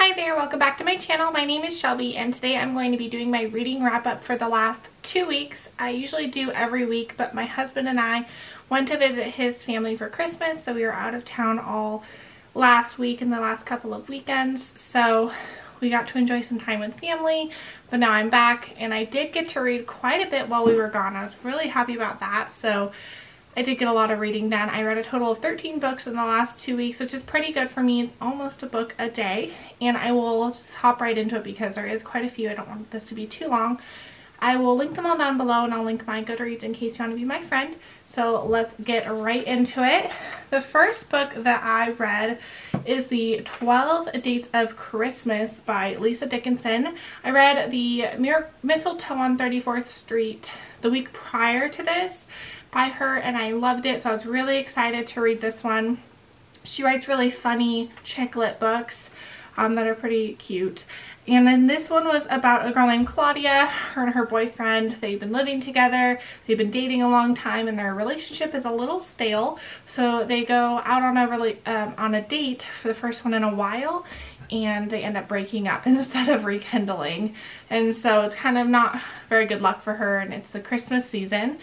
Hi there, welcome back to my channel. My name is Shelby and today I'm going to be doing my reading wrap up for the last 2 weeks. I usually do every week, but my husband and I went to visit his family for Christmas, so we were out of town all last week and the last couple of weekends, so we got to enjoy some time with family. But now I'm back and I did get to read quite a bit while we were gone. I was really happy about that, so I did get a lot of reading done. I read a total of 13 books in the last 2 weeks, which is pretty good for me. It's almost a book a day, and I will just hop right into it because there is quite a few. I don't want this to be too long. I will link them all down below, and I'll link my Goodreads in case you want to be my friend. So let's get right into it. The first book that I read is the 12 Dates of Christmas by Lisa Dickinson. I read the Mistletoe on 34th Street the week prior to this by her, and I loved it, so I was really excited to read this one. She writes really funny chick lit books that are pretty cute. And then this one was about a girl named Claudia. Her and her boyfriend, they've been living together, they've been dating a long time, and their relationship is a little stale, so they go out on a date for the first one in a while, and they end up breaking up instead of rekindling. And so it's kind of not very good luck for her, and it's the Christmas season.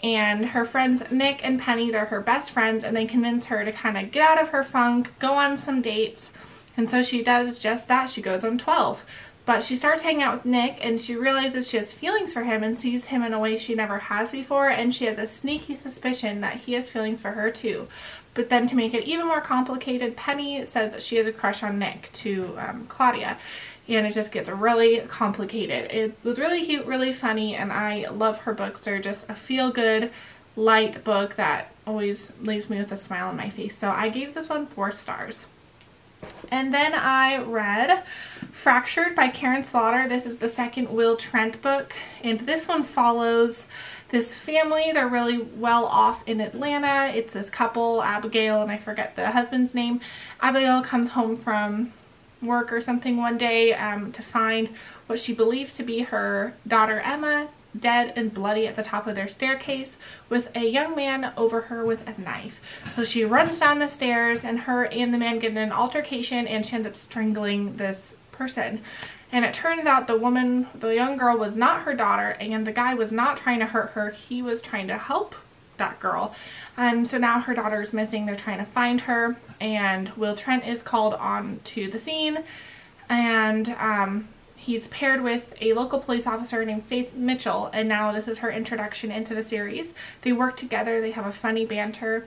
And her friends Nick and Penny, they're her best friends, and they convince her to kind of get out of her funk, go on some dates. And so she does just that. She goes on 12. But she starts hanging out with Nick, and she realizes she has feelings for him and sees him in a way she never has before, and she has a sneaky suspicion that he has feelings for her too. But then to make it even more complicated, Penny says that she has a crush on Nick to Claudia. And it just gets really complicated. It was really cute, really funny, and I love her books. They're just a feel-good, light book that always leaves me with a smile on my face. So I gave this one 4 stars. And then I read Fractured by Karen Slaughter. This is the second Will Trent book, and this one follows this family. They're really well off in Atlanta. It's this couple, Abigail, and I forget the husband's name. Abigail comes home from work or something one day to find what she believes to be her daughter Emma dead and bloody at the top of their staircase with a young man over her with a knife. So she runs down the stairs, and her and the man get in an altercation, and she ends up strangling this person. And it turns out the young girl was not her daughter, and the guy was not trying to hurt her. He was trying to help that girl. So now her daughter is missing. They're trying to find her, and Will Trent is called on to the scene, and he's paired with a local police officer named Faith Mitchell, and now this is her introduction into the series. They work together, they have a funny banter,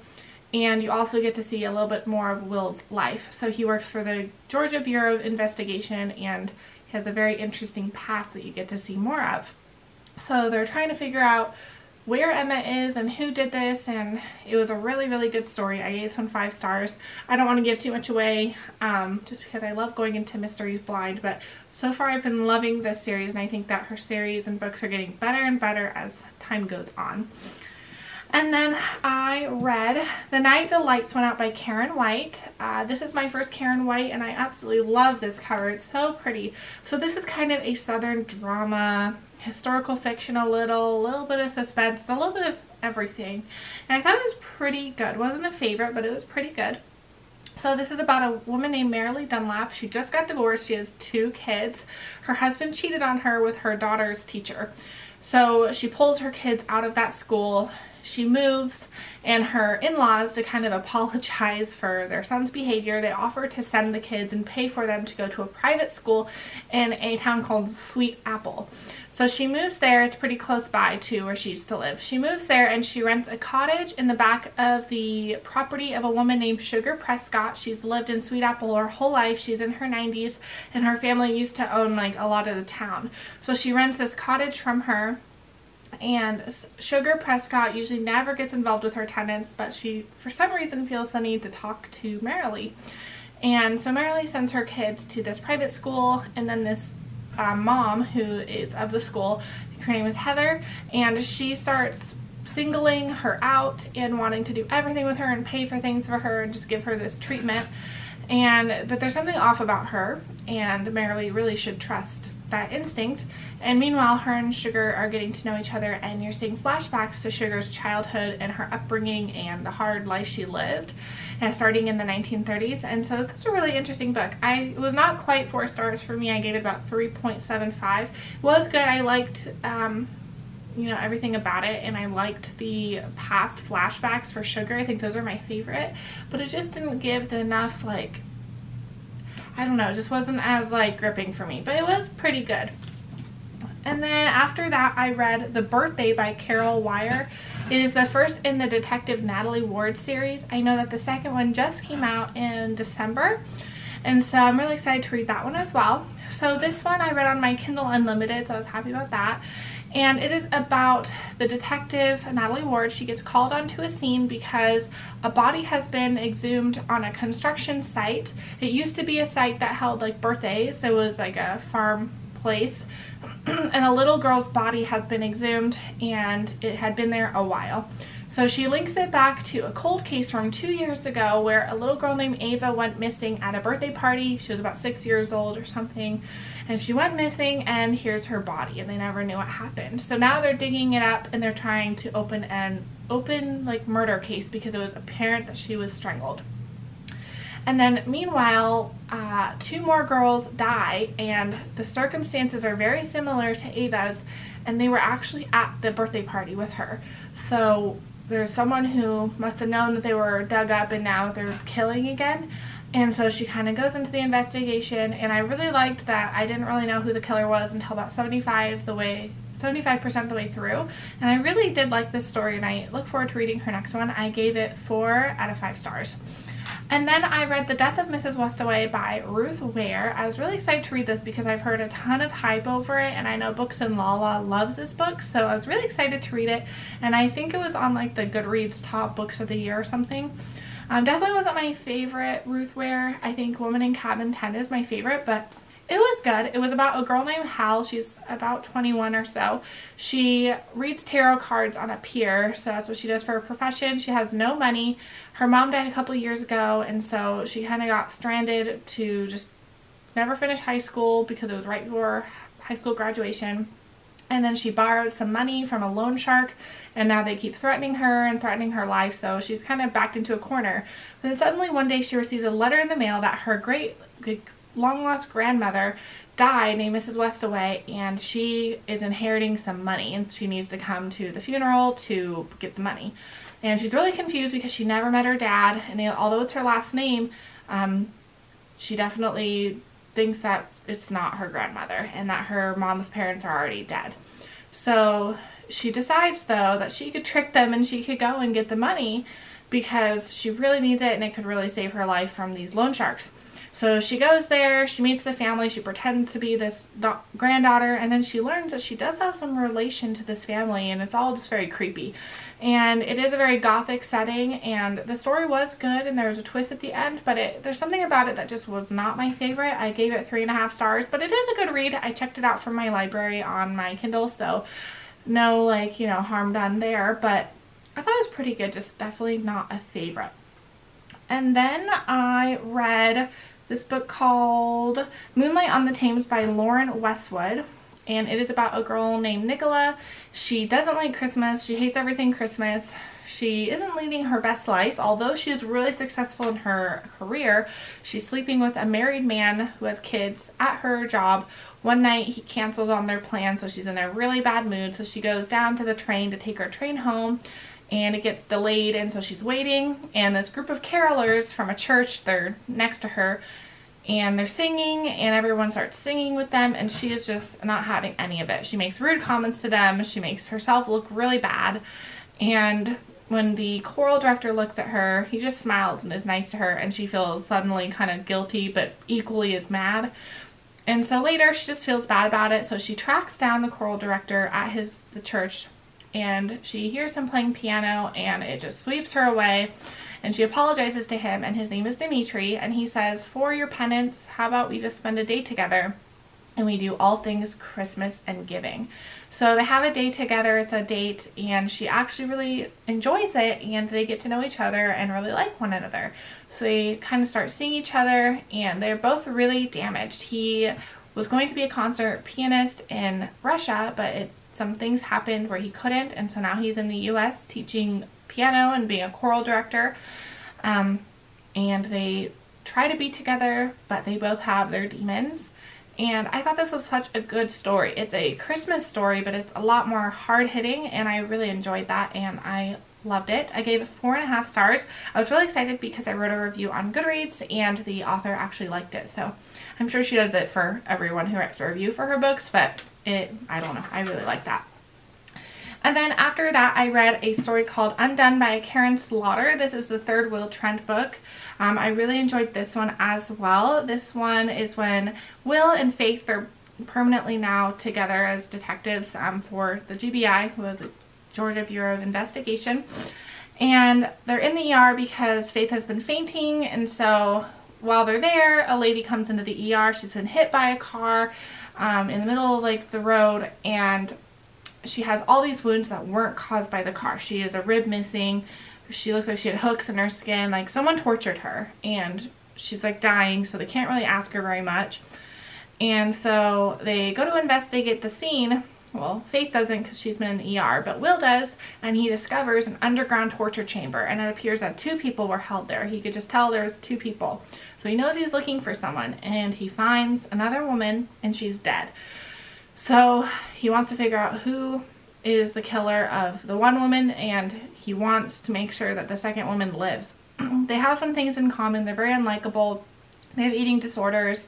and you also get to see a little bit more of Will's life. So he works for the Georgia Bureau of Investigation, and he has a very interesting past that you get to see more of. So they're trying to figure out where Emma is and who did this, and it was a really, really good story. I gave this one 5 stars. I don't want to give too much away just because I love going into mysteries blind, but so far I've been loving this series, and I think that her series and books are getting better and better as time goes on. And then I read The Night the Lights Went Out by Karen White. This is my first Karen White, and I absolutely love this cover. It's so pretty. So this is kind of a southern drama, historical fiction, a little bit of suspense, a little bit of everything. And I thought it was pretty good. It wasn't a favorite, but it was pretty good. So this is about a woman named Marian Bright. She just got divorced. She has 2 kids. Her husband cheated on her with her daughter's teacher. So she pulls her kids out of that school. She moves, and her in-laws, to kind of apologize for their son's behavior, they offer to send the kids and pay for them to go to a private school in a town called Sweet Apple. So she moves there. It's pretty close by to where she used to live. She moves there, and she rents a cottage in the back of the property of a woman named Sugar Prescott. She's lived in Sweet Apple her whole life. She's in her 90s, and her family used to own like a lot of the town. So she rents this cottage from her. And Sugar Prescott usually never gets involved with her tenants, but she, for some reason, feels the need to talk to Marilee. And so Marilee sends her kids to this private school, and then this mom who is of the school, her name is Heather, and she starts singling her out and wanting to do everything with her and pay for things for her and just give her this treatment. But there's something off about her, and Marilee really should trust that instinct. And meanwhile, her and Sugar are getting to know each other, and you're seeing flashbacks to Sugar's childhood and her upbringing and the hard life she lived, starting in the 1930s. And so this is a really interesting book. It was not quite 4 stars for me. I gave it about 3.75. It was good. I liked you know, everything about it, and I liked the past flashbacks for Sugar. I think those are my favorite, but it just didn't give enough, like, I don't know, it just wasn't as like gripping for me, but it was pretty good. And then after that, I read The Birthday by Carol Wire. It is the first in the Detective Natalie Ward series. I know that the second one just came out in December, and so I'm really excited to read that one as well. So this one I read on my Kindle Unlimited, so I was happy about that. And it is about the detective, Natalie Ward. She gets called onto a scene because a body has been exhumed on a construction site. It used to be a site that held like birthdays. It was like a farm place. And a little girl's body has been exhumed, and it had been there a while. So she links it back to a cold case from 2 years ago where a little girl named Ava went missing at a birthday party. She was about 6 years old or something, and she went missing, and here's her body, and they never knew what happened. So now they're digging it up, and they're trying to open an like murder case because it was apparent that she was strangled. And then meanwhile, 2 more girls die, and the circumstances are very similar to Ava's, and they were actually at the birthday party with her. So there's someone who must have known that they were dug up, and now they're killing again. And so she kind of goes into the investigation, and I really liked that I didn't really know who the killer was until about 75% the way through. And I really did like this story, and I look forward to reading her next one. I gave it 4 out of 5 stars. And then I read The Death of Mrs. Westaway by Ruth Ware. I was really excited to read this because I've heard a ton of hype over it, and I know Books and Lala loves this book, so I was really excited to read it. And I think it was on like the Goodreads top books of the year or something. Definitely wasn't my favorite Ruth Ware. I think Woman in Cabin 10 is my favorite, but it was good. It was about a girl named Hal. She's about 21 or so. She reads tarot cards on a pier, so that's what she does for her profession. She has no money. Her mom died a couple years ago, and so she kind of got stranded to just never finish high school because it was right before high school graduation. And then she borrowed some money from a loan shark, and now they keep threatening her and threatening her life, so she's kind of backed into a corner. But then suddenly one day she receives a letter in the mail that her long-lost grandmother died, named Mrs. Westaway, and she is inheriting some money, and she needs to come to the funeral to get the money. And she's really confused because she never met her dad, and although it's her last name, she definitely thinks that it's not her grandmother and that her mom's parents are already dead. So she decides, though, that she could trick them and she could go and get the money because she really needs it, and it could really save her life from these loan sharks. So she goes there, she meets the family, she pretends to be this granddaughter, and then she learns that she does have some relation to this family, and it's all just very creepy. And it is a very gothic setting, and the story was good, and there was a twist at the end, but there's something about it that just was not my favorite. I gave it 3.5 stars, but it is a good read. I checked it out from my library on my Kindle, so no, like, you know, harm done there, but I thought it was pretty good, just definitely not a favorite. And then I read this book called Moonlight on the Tames by Lauren Westwood, and it is about a girl named Nicola. She doesn't like Christmas. She hates everything Christmas. She isn't leading her best life. Although she is really successful in her career, she's sleeping with a married man who has kids at her job. One night he cancels on their plan, so she's in a really bad mood. So she goes down to the train to take her train home, and it gets delayed, and so she's waiting, and this group of carolers from a church, they're next to her, and they're singing, and everyone starts singing with them, and she is just not having any of it. She makes rude comments to them. She makes herself look really bad, and when the choral director looks at her, he just smiles and is nice to her, and she feels suddenly kind of guilty but equally as mad. And so later she just feels bad about it, so she tracks down the choral director at the church, and she hears him playing piano, and it just sweeps her away. And she apologizes to him, and his name is Dimitri, and he says, "For your penance, how about we just spend a day together and we do all things Christmas and giving." So they have a day together. It's a date, and she actually really enjoys it, and they get to know each other and really like one another. So they kind of start seeing each other, and they're both really damaged. He was going to be a concert pianist in Russia, but some things happened where he couldn't, and so now he's in the US teaching piano and being a choral director. And they try to be together, but they both have their demons. And I thought this was such a good story. It's a Christmas story, but it's a lot more hard-hitting, and I really enjoyed that, and I loved it. I gave it 4.5 stars. I was really excited because I wrote a review on Goodreads, and the author actually liked it. So I'm sure she does it for everyone who writes a review for her books, but I don't know. I really like that. And then after that, I read a story called Undone by Karen Slaughter. This is the third Will Trent book. I really enjoyed this one as well. This one is when Will and Faith are permanently now together as detectives for the GBI, who is the Georgia Bureau of Investigation. And they're in the ER because Faith has been fainting, and so while they're there, a lady comes into the ER. She's been hit by a car in the middle of like the road, and she has all these wounds that weren't caused by the car. She has a rib missing. She looks like she had hooks in her skin. Like someone tortured her, and she's like dying, so they can't really ask her very much. And so they go to investigate the scene. Well, Faith doesn't because she's been in the ER, but Will does, and he discovers an underground torture chamber, and it appears that 2 people were held there. He could just tell there was 2 people. So he knows he's looking for someone, and he finds another woman, and she's dead. So he wants to figure out who is the killer of the one woman, and he wants to make sure that the second woman lives. They have some things in common. They're very unlikable. They have eating disorders.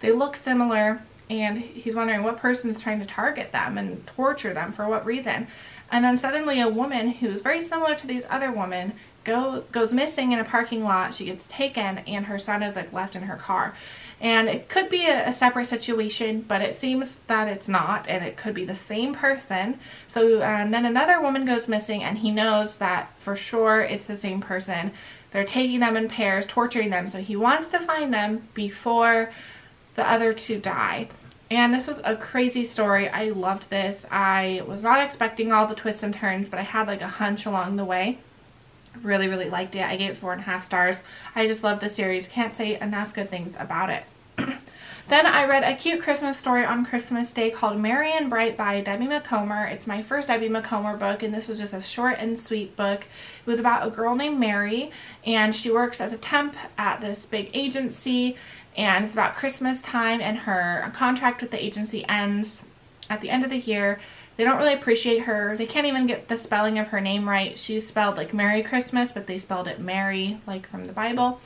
They look similar, and he's wondering what person is trying to target them and torture them for what reason. And then suddenly a woman who's very similar to these other women goes missing in a parking lot. She gets taken, and her son is like left in her car. And it could be a separate situation, but it seems that it's not, and it could be the same person. So and then another woman goes missing, and he knows that for sure it's the same person. They're taking them in pairs, torturing them, so he wants to find them before the other 2 die. And this was a crazy story. I loved this. I was not expecting all the twists and turns, but I had like a hunch along the way. Really, really liked it. I gave it 4.5 stars. I just love the series. Can't say enough good things about it. Then I read a cute Christmas story on Christmas Day called Marian Bright by Debbie McComber. It's my first Debbie McComber book, and this was just a short and sweet book. It was about a girl named Mary, and she works as a temp at this big agency, and it's about Christmas time, and her contract with the agency ends at the end of the year. They don't really appreciate her. They can't even get the spelling of her name right. She's spelled like Merry Christmas, but they spelled it Mary, like from the Bible.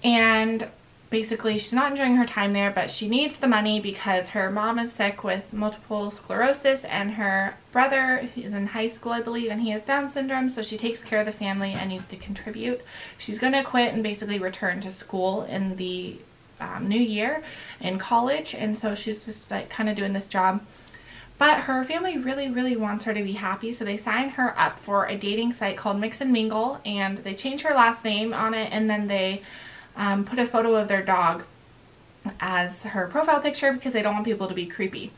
And basically, she's not enjoying her time there, but she needs the money because her mom is sick with multiple sclerosis, and her brother is in high school, I believe, and he has Down syndrome, so she takes care of the family and needs to contribute. She's going to quit and basically return to school in the new year in college, and so she's just like kind of doing this job. But her family really, really wants her to be happy, so they sign her up for a dating site called Mix and Mingle, and they change her last name on it, and then they put a photo of their dog as her profile picture because they don't want people to be creepy.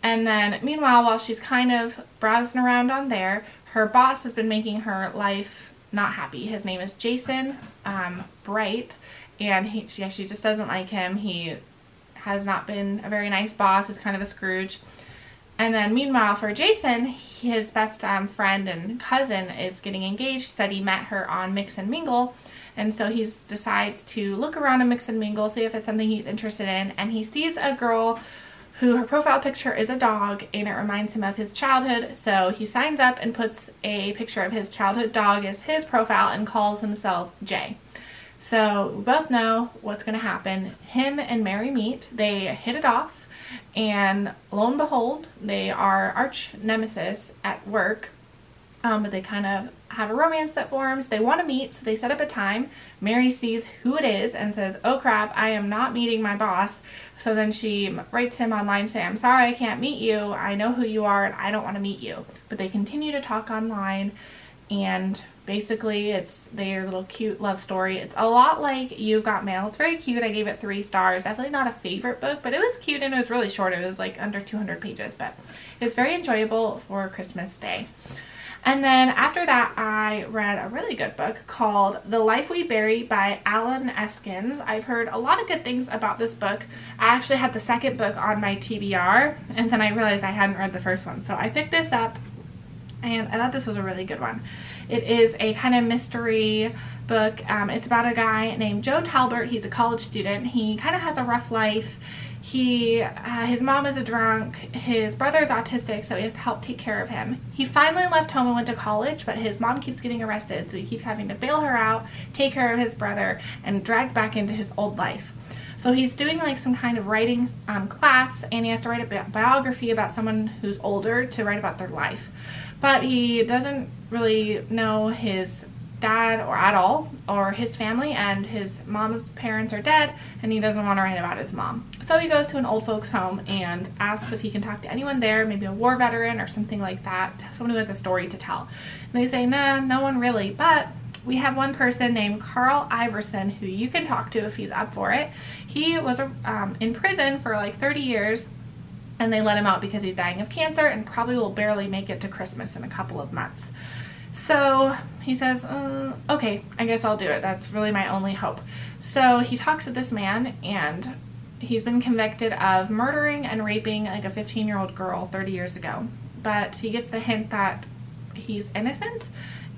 And then meanwhile, while she's kind of browsing around on there, her boss has been making her life not happy. His name is Jason Bright, and she just doesn't like him. He has not been a very nice boss. He's kind of a Scrooge. And then meanwhile for Jason, his best friend and cousin is getting engaged. Said he met her on Mix and Mingle, and so he decides to look around on Mix and Mingle, see if it's something he's interested in, and he sees a girl who her profile picture is a dog, and it reminds him of his childhood, so he signs up and puts a picture of his childhood dog as his profile and calls himself Jay. So we both know what's going to happen. Him and Mary meet, they hit it off, and lo and behold, they are arch nemesis at work, but they kind of have a romance that forms. They want to meet, so they set up a time. Mary sees who it is and says, oh crap, I am not meeting my boss. So then she writes him online saying, I'm sorry I can't meet you. I know who you are and I don't want to meet you. But they continue to talk online, and basically it's their little cute love story. It's a lot like You've Got Mail. It's very cute. I gave it 3 stars. Definitely not a favorite book, but it was cute, and it was really short. It was like under 200 pages, but it's very enjoyable for Christmas Day. And then after that, I read a really good book called The Life We Bury by Alan Eskins. I've heard a lot of good things about this book. I actually had the second book on my TBR, and then I realized I hadn't read the first one. So I picked this up, and I thought this was a really good one. It is a kind of mystery book. It's about a guy named Joe Talbert. He's a college student. He kind of has a rough life. His mom is a drunk, his brother is autistic, so he has to help take care of him. He finally left home and went to college, but his mom keeps getting arrested, so he keeps having to bail her out, take care of his brother, and dragged back into his old life. So he's doing like some kind of writing class, and he has to write a biography about someone who's older to write about their life. But he doesn't really know his dad at all, or his family, and his mom's parents are dead, and he doesn't want to write about his mom. So he goes to an old folks home and asks if he can talk to anyone there, maybe a war veteran or something like that, someone who has a story to tell. And they say, nah, no one really, but we have one person named Carl Iverson who you can talk to if he's up for it. He was in prison for like 30 years, and they let him out because he's dying of cancer and probably will barely make it to Christmas in a couple of months. So he says, okay, I guess I'll do it. That's really my only hope. So he talks to this man, and he's been convicted of murdering and raping like a 15-year-old girl 30 years ago. But he gets the hint that he's innocent,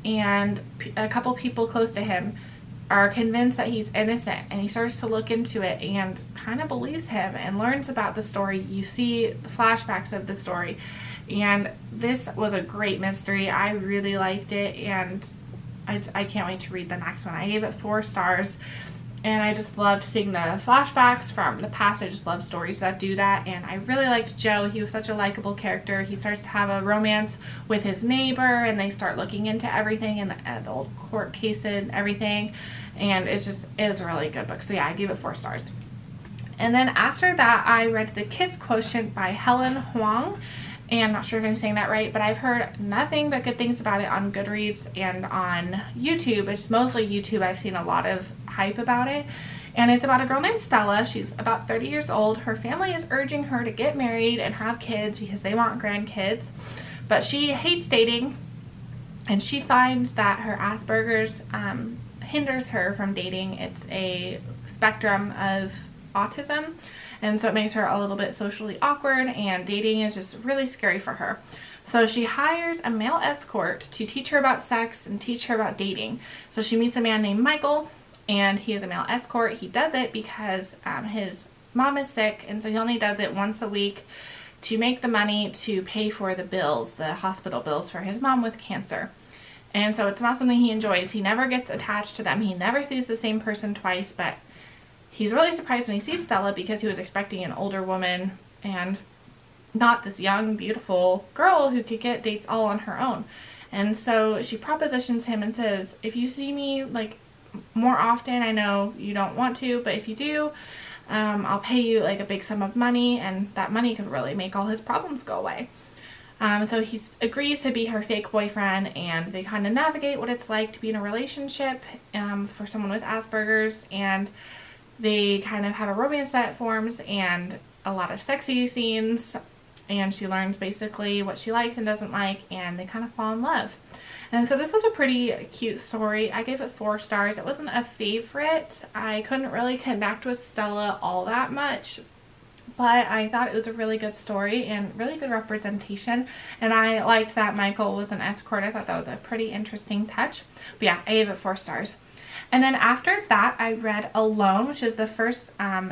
and a couple people close to him are convinced that he's innocent, and he starts to look into it and kind of believes him and learns about the story. You see the flashbacks of the story, and this was a great mystery. I really liked it, and I can't wait to read the next one. I gave it 4 stars, and I just loved seeing the flashbacks from the past. I just love stories that do that, and I really liked Joe. He was such a likable character. He starts to have a romance with his neighbor, and they start looking into everything and the old court case and everything, and it was a really good book. So yeah, I gave it 4 stars. And then after that, I read The Kiss Quotient by Helen Huang. And I'm not sure if I'm saying that right, but I've heard nothing but good things about it on Goodreads and on YouTube. It's mostly YouTube. I've seen a lot of hype about it. And it's about a girl named Stella. She's about 30 years old. Her family is urging her to get married and have kids because they want grandkids. But she hates dating, and she finds that her Asperger's hinders her from dating. It's a spectrum of autism, and so it makes her a little bit socially awkward, and dating is just really scary for her. So she hires a male escort to teach her about sex and teach her about dating. So she meets a man named Michael, and he is a male escort. He does it because his mom is sick, and so he only does it once a week to make the money to pay for the bills, the hospital bills for his mom with cancer. And so it's not something he enjoys. He never gets attached to them. He never sees the same person twice, but he's really surprised when he sees Stella because he was expecting an older woman and not this young, beautiful girl who could get dates all on her own. And so she propositions him and says, if you see me like more often, I know you don't want to, but if you do, I'll pay you like a big sum of money, and that money could really make all his problems go away. So he agrees to be her fake boyfriend, and they kind of navigate what it's like to be in a relationship for someone with Asperger's, and they kind of have a romance that forms and a lot of sexy scenes, and she learns basically what she likes and doesn't like, and they kind of fall in love. And so this was a pretty cute story. I gave it 4 stars. It wasn't a favorite. I couldn't really connect with Stella all that much, but I thought it was a really good story and really good representation, and I liked that Michael was an escort. I thought that was a pretty interesting touch. But yeah, I gave it 4 stars. And then after that, I read Alone, which is the first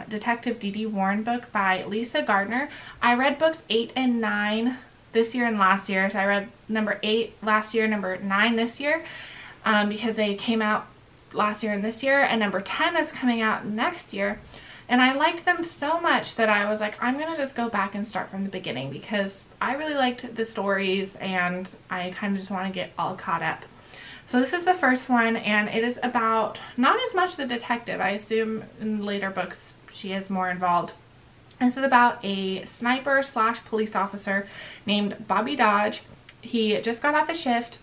Detective D.D. Warren book by Lisa Gardner. I read books 8 and 9 this year and last year. So I read number 8 last year, number 9 this year, because they came out last year and this year, and number 10 is coming out next year. And I liked them so much that I was like, I'm going to just go back and start from the beginning, because I really liked the stories and I kind of just want to get all caught up. So this is the first one, and it is about not as much the detective. I assume in later books she is more involved. This is about a sniper / police officer named Bobby Dodge. He just got off a shift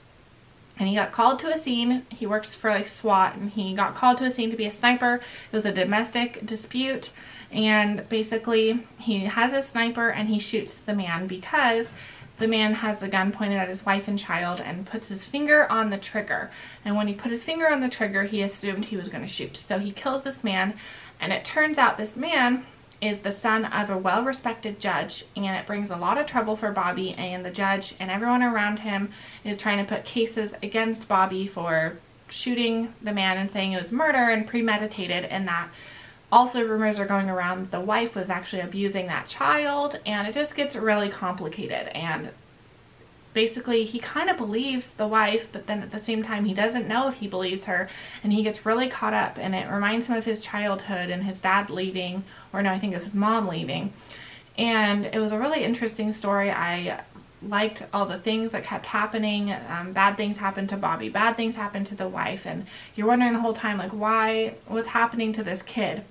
and he got called to a scene. He works for like SWAT, and he got called to a scene to be a sniper. It was a domestic dispute, and basically he has a sniper and he shoots the man because the man has the gun pointed at his wife and child and puts his finger on the trigger. And when he put his finger on the trigger, he assumed he was going to shoot. So he kills this man, and it turns out this man is the son of a well-respected judge, and it brings a lot of trouble for Bobby, and the judge and everyone around him is trying to put cases against Bobby for shooting the man and saying it was murder and premeditated, and that also rumors are going around that the wife was actually abusing that child, and it just gets really complicated. And basically he kind of believes the wife, but then at the same time he doesn't know if he believes her, and he gets really caught up, and it reminds him of his childhood and his dad leaving, or no, I think it was his mom leaving. And it was a really interesting story. I liked all the things that kept happening. Bad things happened to Bobby, bad things happened to the wife, and you're wondering the whole time, like, what's happening to this kid?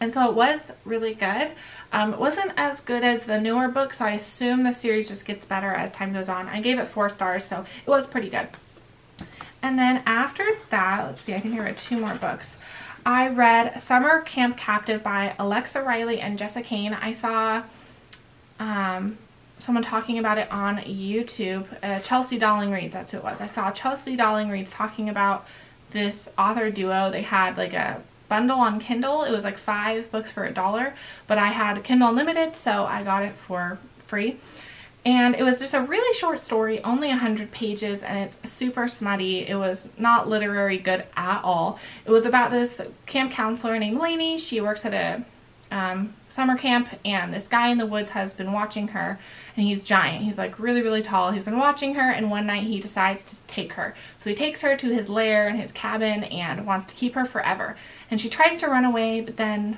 And so it was really good. It wasn't as good as the newer book, so I assume the series just gets better as time goes on. I gave it 4 stars, so it was pretty good. And then after that, let's see, I think I read 2 more books. I read Summer Camp Captive by Alexa Riley and Jessica Kane. I saw someone talking about it on YouTube. Chelsea Darling Reads, that's who it was. I saw Chelsea Darling Reads talking about this author duo. They had like a bundle on Kindle. It was like 5 books for $1, but I had Kindle Unlimited, so I got it for free. And it was just a really short story, only 100 pages, and it's super smutty. It was not literary good at all. It was about this camp counselor named Lainey. She works at a summer camp, and this guy in the woods has been watching her, and he's giant. He's like really, really tall. He's been watching her, and one night he decides to take her. So he takes her to his lair and his cabin and wants to keep her forever. And she tries to run away, but then,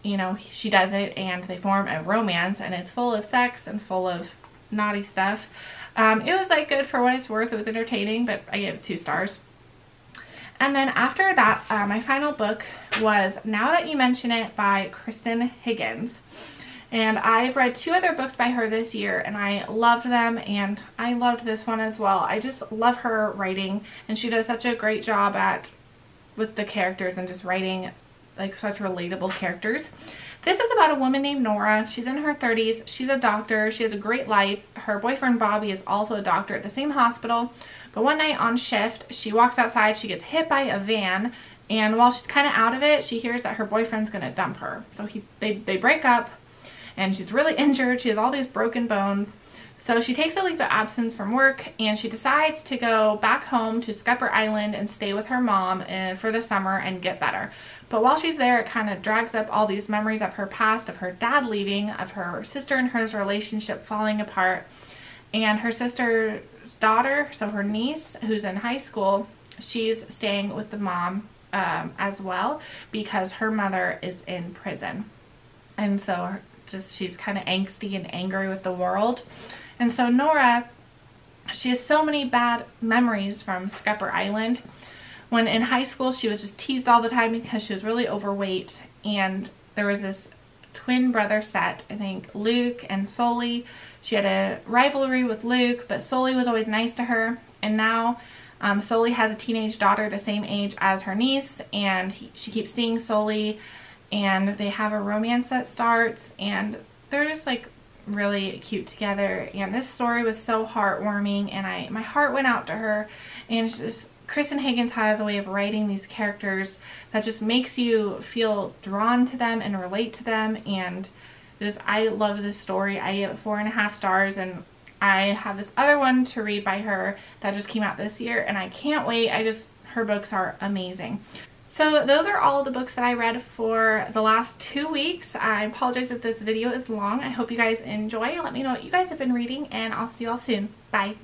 you know, she does it, and they form a romance, and it's full of sex and full of naughty stuff. It was like good for what it's worth. It was entertaining, but I gave it 2 stars. And then after that, my final book was Now That You Mention It by Kristen Higgins. And I've read 2 other books by her this year, and I loved them, and I loved this one as well. I just love her writing, and she does such a great job with the characters and just writing like such relatable characters. This is about a woman named Nora. She's in her 30s. She's a doctor. She has a great life. Her boyfriend Bobby is also a doctor at the same hospital. But one night on shift, she walks outside, she gets hit by a van, and while she's kind of out of it, she hears that her boyfriend's going to dump her. So they break up, and she's really injured. She has all these broken bones. So she takes a leave of absence from work, and she decides to go back home to Scupper Island and stay with her mom for the summer and get better. But while she's there, it kind of drags up all these memories of her past, of her dad leaving, of her sister and her relationship falling apart, and her sister's daughter, so her niece, who's in high school, she's staying with the mom as well because her mother is in prison. And so she's kind of angsty and angry with the world. And so Nora, she has so many bad memories from Scupper Island. When in high school, she was just teased all the time because she was really overweight, and there was this twin brother set, I think Luke and Sully. She had a rivalry with Luke, but Sully was always nice to her. And now Sully has a teenage daughter the same age as her niece, and she keeps seeing Sully, and they have a romance that starts, and they're just like really cute together. And this story was so heartwarming, and my heart went out to her. And Kristen Higgins has a way of writing these characters that just makes you feel drawn to them and relate to them, and I love this story. I gave it 4.5 stars, and I have this other one to read by her that just came out this year, and I can't wait. Her books are amazing. So those are all the books that I read for the last 2 weeks. I apologize if this video is long. I hope you guys enjoy. Let me know what you guys have been reading, and I'll see you all soon. Bye.